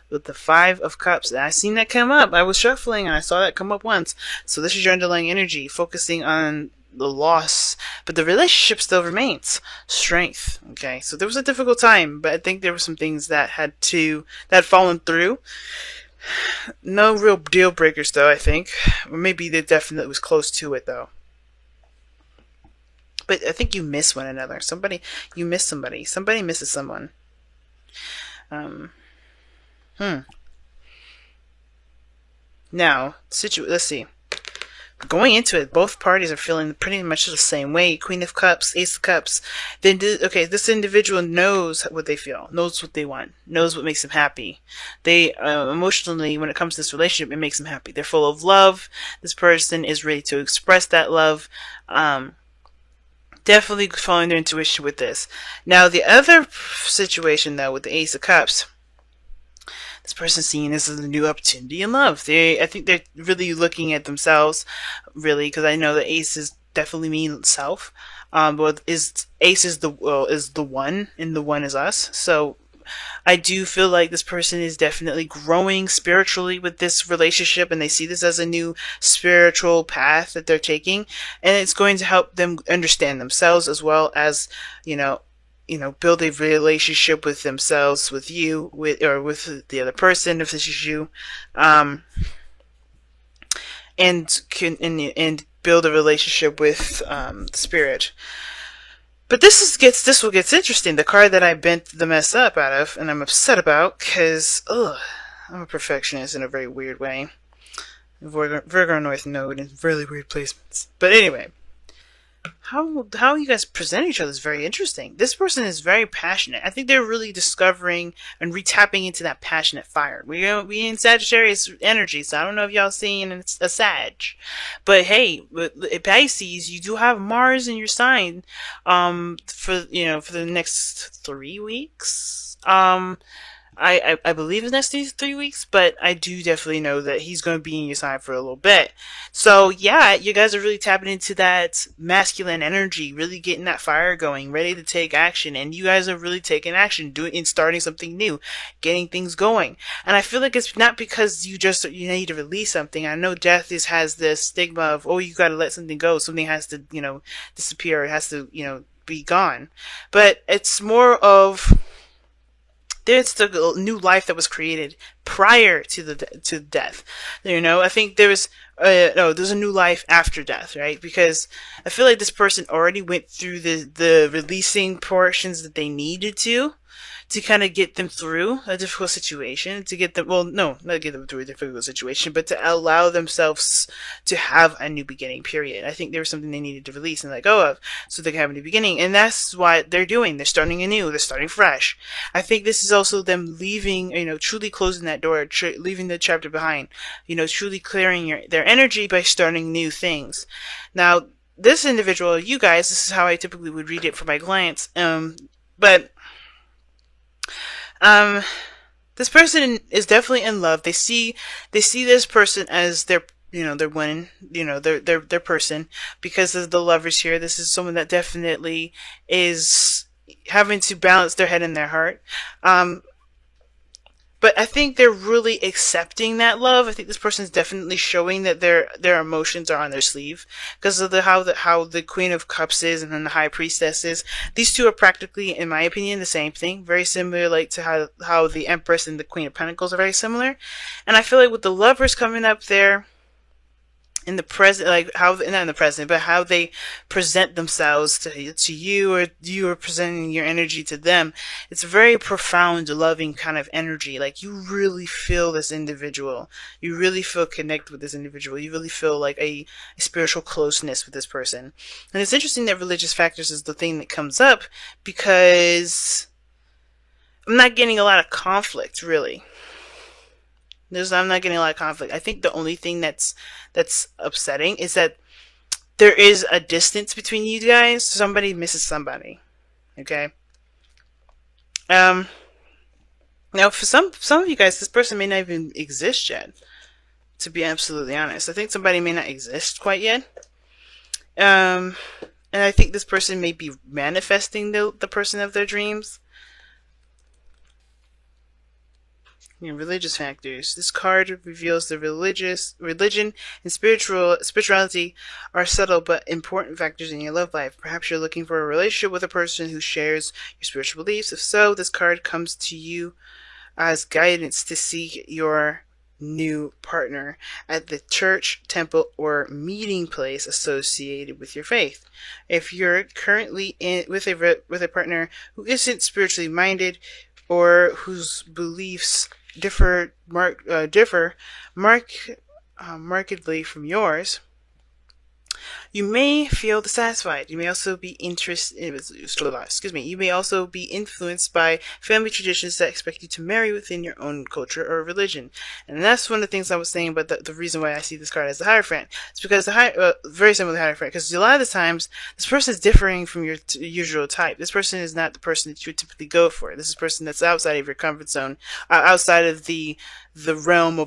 with the Five of Cups. And I seen that come up. I was shuffling and I saw that come up once. So this is your underlying energy, focusing on the loss, but the relationship still remains. Strength. Okay, so there was a difficult time, but I think there were some things that had fallen through. No real deal breakers though, I think. Or maybe they definitely was close to it though. But I think you miss one another. You miss somebody. Somebody misses someone. Um, hmm. Now, let's see. Going into it, both parties are feeling pretty much the same way. Queen of Cups, Ace of Cups. Okay, this individual knows what they feel, knows what they want, knows what makes them happy. They emotionally, when it comes to this relationship, it makes them happy. They're full of love. This person is ready to express that love. Definitely following their intuition with this. Now, the other situation, though, with the Ace of Cups, this person's seeing this as a new opportunity in love. I think they're really looking at themselves, really, because I know the Ace is definitely mean self. But Ace is the one, and the one is us. So I do feel like this person is definitely growing spiritually with this relationship, and they see this as a new spiritual path that they're taking, and it's going to help them understand themselves as well as, build a relationship with themselves, with you, or with the other person if this is you, and build a relationship with the spirit. But this what gets interesting. The card that I bent the mess up out of, and I'm upset about, because I'm a perfectionist in a very weird way. Virgo North Node in really weird placements. But anyway, how you guys present each other is very interesting. This person is very passionate. I think they're really discovering and retapping into that passionate fire. We in Sagittarius energy, so I don't know if y'all seeing a Sag, but hey, with Pisces, you do have Mars in your sign, for the next 3 weeks. I believe the next 3 weeks, but I do definitely know that he's going to be in your sign for a little bit. So yeah, you guys are really tapping into that masculine energy, really getting that fire going, ready to take action, and you guys are really taking action, starting something new, getting things going. And I feel like it's not because you need to release something. I know death has this stigma of, oh, you got to let something go, something has to disappear, it has to be gone, but it's more of, there's the new life that was created prior to death. I think there's a new life after death, right? Because I feel like this person already went through the releasing portions that they needed to kind of get them through a difficult situation, to get them, not get them through a difficult situation, but to allow themselves to have a new beginning, period. I think there was something they needed to release and let go of so they can have a new beginning. And that's what they're doing. They're starting anew. They're starting fresh. I think this is also them leaving, truly closing that door, leaving the chapter behind, truly clearing their energy by starting new things. Now, this individual, you guys, this is how I typically would read it for my clients. But this person is definitely in love. They see this person as their one, their person, because of the Lovers here. This is someone that definitely is having to balance their head and their heart. But I think they're really accepting that love. I think this person is definitely showing that their emotions are on their sleeve, because of how the Queen of Cups is, and then the High Priestess is. These two are practically, in my opinion, the same thing. Very similar, like to how the Empress and the Queen of Pentacles are very similar. And I feel like with the Lovers coming up there in the present, like how, not in the present, but how they present themselves to you, or you are presenting your energy to them, it's a very profound, loving kind of energy. Like, you really feel this individual, you really feel connected with this individual, you really feel like a spiritual closeness with this person. And it's interesting that religious factors is the thing that comes up, because I'm not getting a lot of conflict, really. I'm not getting a lot of conflict. I think the only thing that's upsetting is that there is a distance between you guys. Somebody misses somebody. Okay. Now for some of you guys, this person may not even exist yet. To be absolutely honest, I think somebody may not exist quite yet. And I think this person may be manifesting the person of their dreams. Religious factors. This card reveals the religion and spirituality are subtle but important factors in your love life. Perhaps you're looking for a relationship with a person who shares your spiritual beliefs. If so, this card comes to you as guidance to seek your new partner at the church, temple, or meeting place associated with your faith. If you're currently with a partner who isn't spiritually minded or whose beliefs differ markedly from yours, you may feel dissatisfied. You may also be You may also be influenced by family traditions that expect you to marry within your own culture or religion. And that's one of the things I was saying. But the reason why I see this card as the Hierophant is because very similar to the Hierophant. Because a lot of the times this person is differing from your usual type. This person is not the person that you would typically go for. This is a person that's outside of your comfort zone, outside of the realm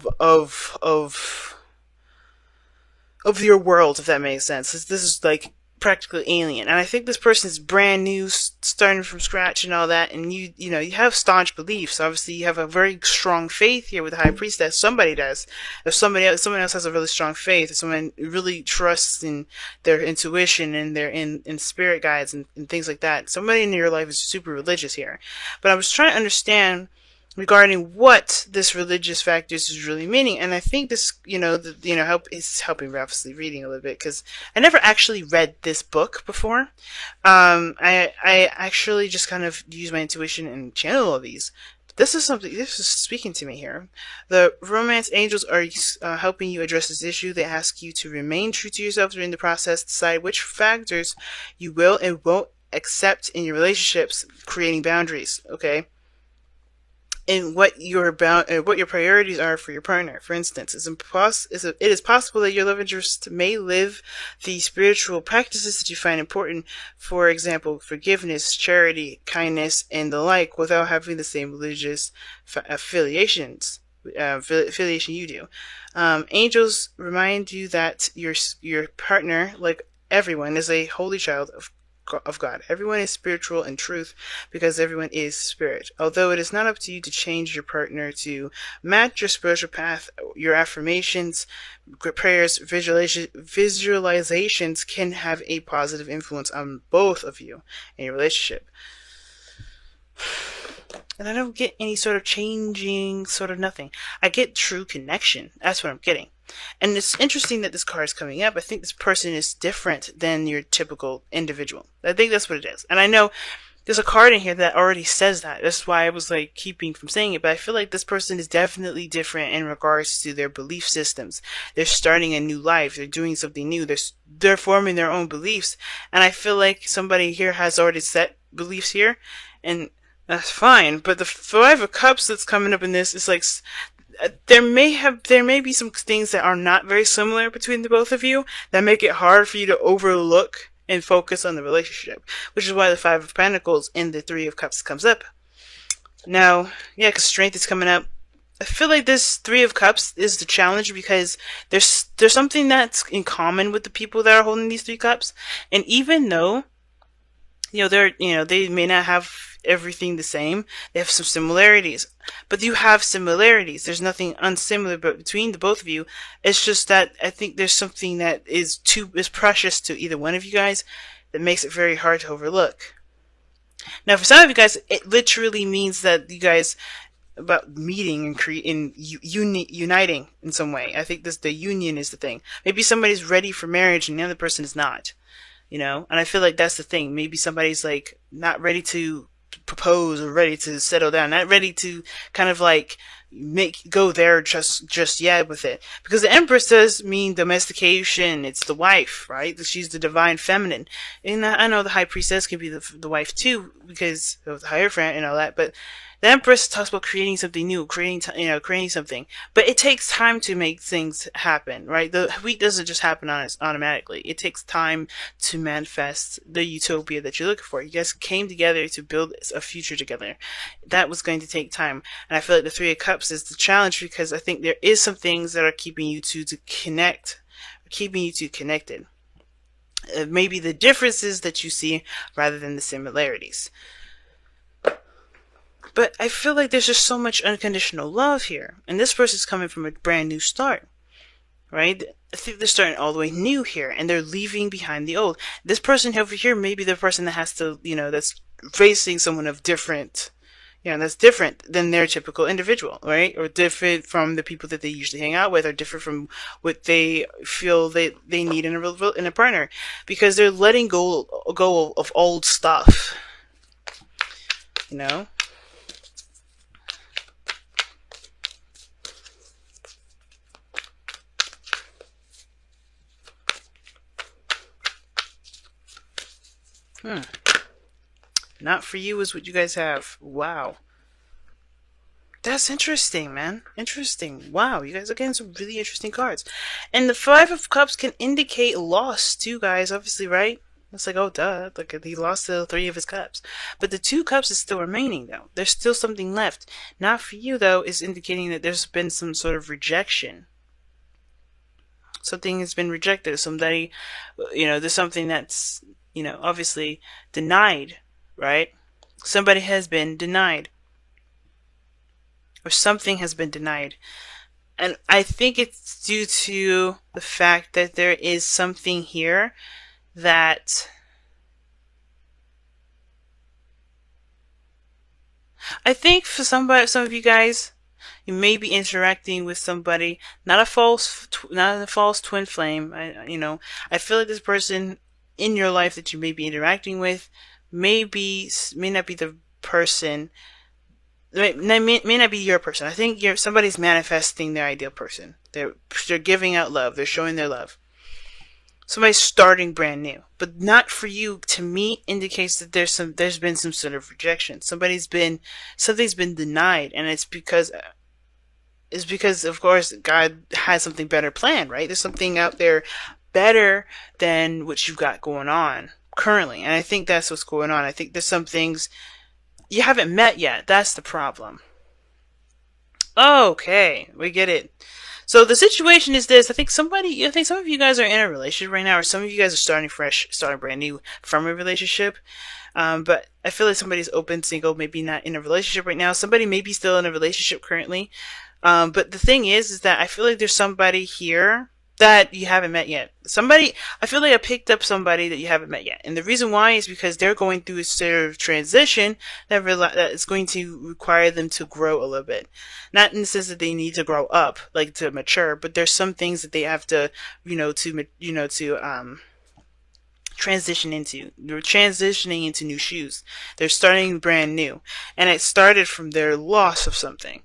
of your world, if that makes sense. This is like practically alien, and I think this person is brand new, starting from scratch and all that. And you have staunch beliefs. Obviously, you have a very strong faith here with the High Priestess. Somebody does. If someone else has a really strong faith, if someone really trusts in their intuition and their in spirit guides and things like that, somebody in your life is super religious here. But I was trying to understand regarding what this religious factors is really meaning, and I think this, is helping me obviously reading a little bit, because I never actually read this book before. I actually just kind of use my intuition and channel all these. This is speaking to me here. The romance angels are helping you address this issue. They ask you to remain true to yourself during the process, decide which factors you will and won't accept in your relationships, creating boundaries. Okay. And what your priorities are for your partner. For instance, it is possible that your love interest may live the spiritual practices that you find important, for example, forgiveness, charity, kindness, and the like, without having the same religious affiliation you do. Angels remind you that your partner, like everyone, is a holy child of God. Everyone is spiritual in truth because everyone is spirit. Although it is not up to you to change your partner to match your spiritual path, your affirmations, prayers, visualizations can have a positive influence on both of you in your relationship. And I don't get any sort of changing, sort of nothing. I get true connection. That's what I'm getting. And it's interesting that this card is coming up. I think this person is different than your typical individual. I think that's what it is. And I know there's a card in here that already says that. That's why I was like keeping from saying it. But I feel like this person is definitely different in regards to their belief systems. They're starting a new life. They're doing something new. They're forming their own beliefs. And I feel like somebody here has already set beliefs here. And that's fine. But the Five of Cups that's coming up in this is like, there may be some things that are not very similar between the both of you that make it hard for you to overlook and focus on the relationship, which is why the Five of Pentacles and the Three of Cups comes up. Now, yeah, because strength is coming up. I feel like this Three of Cups is the challenge because there's something that's in common with the people that are holding these Three Cups, and even though they may not have everything the same, they have some similarities. But you have similarities. There's nothing unsimilar between the both of you. It's just that I think there's something that is precious to either one of you guys that makes it very hard to overlook. Now, for some of you guys, it literally means that you guys about meeting and uniting in some way. I think the union is the thing. Maybe somebody's ready for marriage and the other person is not. And I feel like that's the thing. Maybe somebody's like not ready to propose or ready to settle down, not ready to kind of like go there just yet with it. Because the Empress does mean domestication. It's the wife, right? She's the divine feminine. And I know the High Priestess can be the wife too because of the Hierophant and all that, but the Empress talks about creating something new, creating something. But it takes time to make things happen, right? The wheat doesn't just happen on us automatically. It takes time to manifest the utopia that you're looking for. You guys came together to build a future together. That was going to take time. And I feel like the Three of Cups is the challenge because I think there is some things that are keeping you two connected. Maybe the differences that you see rather than the similarities. But I feel like there's just so much unconditional love here. And this person's coming from a brand new start, right? I think they're starting all the way new here, and they're leaving behind the old. This person over here may be the person that has to, that's facing someone of different, that's different than their typical individual, right? Or different from the people that they usually hang out with, or different from what they feel they need in a partner, because they're letting go of old stuff, you know. Not for you is what you guys have. Wow. That's interesting, man. Interesting. Wow, you guys are getting some really interesting cards. And the Five of Cups can indicate loss too, guys, obviously, right? It's like, oh, duh. Like, he lost the Three of his Cups. But the Two Cups is still remaining, though. There's still something left. Not for you, though, is indicating that there's been some sort of rejection. Something has been rejected. Somebody, there's something that's, obviously denied, right? Somebody has been denied. Or something has been denied. And I think it's due to the fact that there is something here that I think for some of you guys, you may be interacting with somebody, not a false twin flame. I feel like this person in your life that you may be interacting with may not be the person. May not be your person. I think somebody's manifesting their ideal person. They're giving out love. They're showing their love. Somebody's starting brand new, but not for you. To me, indicates that there's been some sort of rejection. Something's been denied, and it's because of course God has something better planned, right? There's something out there better than what you've got going on currently, and I think that's what's going on. I think there's some things you haven't met yet. That's the problem. Okay, we get it. So the situation is this. I think some of you guys are in a relationship right now, or some of you guys are starting fresh, starting brand new from a relationship. But I feel like somebody's open, single, maybe not in a relationship right now. Somebody may be still in a relationship currently. But the thing is that I feel like there's somebody here that you haven't met yet. I feel like I picked up somebody that you haven't met yet. And the reason why is because they're going through a sort of transition that is going to require them to grow a little bit. Not in the sense that they need to grow up, like to mature, but there's some things that they have to, transition into. They're transitioning into new shoes. They're starting brand new. And it started from their loss of something.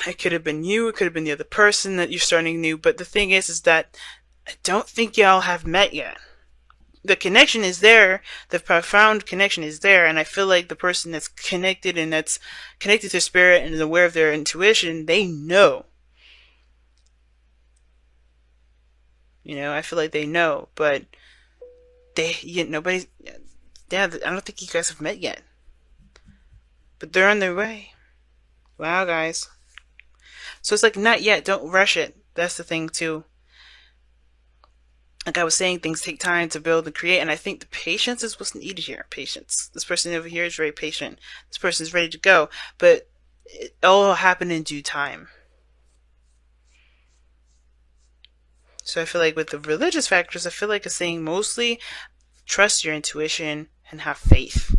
It could have been you, it could have been the other person that you're starting new, but the thing is that I don't think y'all have met yet. The connection is there, the profound connection is there, and I feel like the person that's connected to spirit and is aware of their intuition, they know. I feel like they know, but I don't think you guys have met yet. But they're on their way. Wow, guys. So it's like, not yet, don't rush it. That's the thing too. Like I was saying, things take time to build and create, and I think the patience is what's needed here. Patience. This person over here is very patient. This person is ready to go, but it all will happen in due time. So I feel like with the religious factors, I feel like it's saying mostly trust your intuition and have faith.